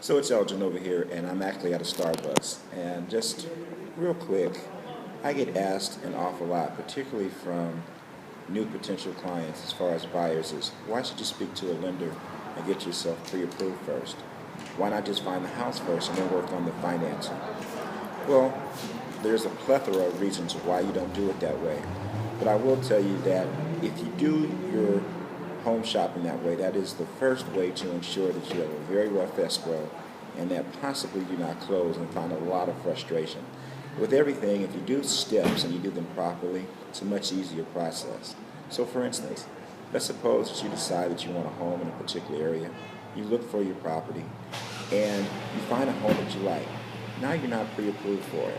So it's Elgin over here, and I'm actually at a Starbucks. And just real quick, I get asked an awful lot, particularly from new potential clients as far as buyers, is why should you speak to a lender and get yourself pre-approved first? Why not just find the house first and then work on the financing? Well, there's a plethora of reasons why you don't do it that way. But I will tell you that if you do your home shopping that way, that is the first way to ensure that you have a very rough escrow and that possibly do not close and find a lot of frustration. With everything, if you do steps and you do them properly, it's a much easier process. So for instance, let's suppose that you decide that you want a home in a particular area. You look for your property and you find a home that you like. Now you're not pre-approved for it.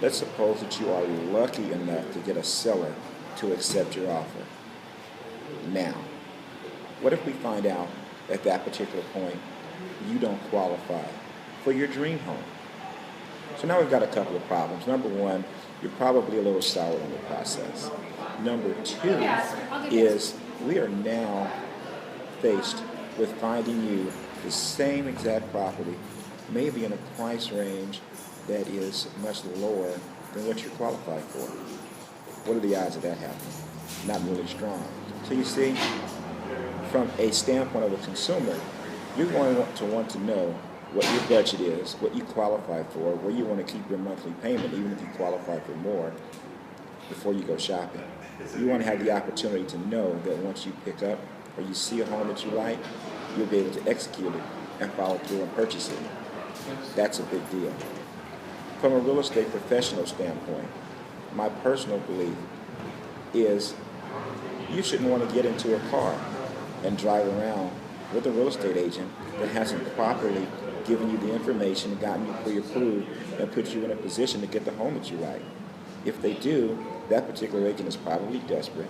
Let's suppose that you are lucky enough to get a seller to accept your offer. Now, what if we find out at that particular point you don't qualify for your dream home? So now we've got a couple of problems. Number one, you're probably a little sour in the process. Number two is we are now faced with finding you the same exact property, maybe in a price range that is much lower than what you're qualified for. What are the odds of that happening? Not really strong. So you see, from a standpoint of a consumer, you're going to want to know what your budget is, what you qualify for, where you want to keep your monthly payment, even if you qualify for more, before you go shopping. You want to have the opportunity to know that once you pick up or you see a home that you like, you'll be able to execute it and follow through and purchase it. That's a big deal. From a real estate professional standpoint, my personal belief is you shouldn't want to get into a car and drive around with a real estate agent that hasn't properly given you the information and gotten you pre-approved and put you in a position to get the home that you like. If they do, that particular agent is probably desperate,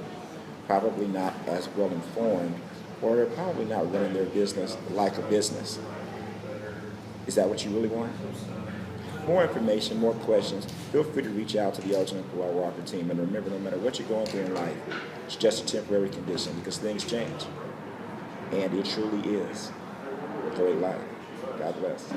probably not as well informed, or they're probably not running their business like a business. Is that what you really want? More information, more questions, feel free to reach out to the Elgin and Kawhi Walker team. And remember, no matter what you're going through in life, it's just a temporary condition because things change. And it truly is a great life. God bless.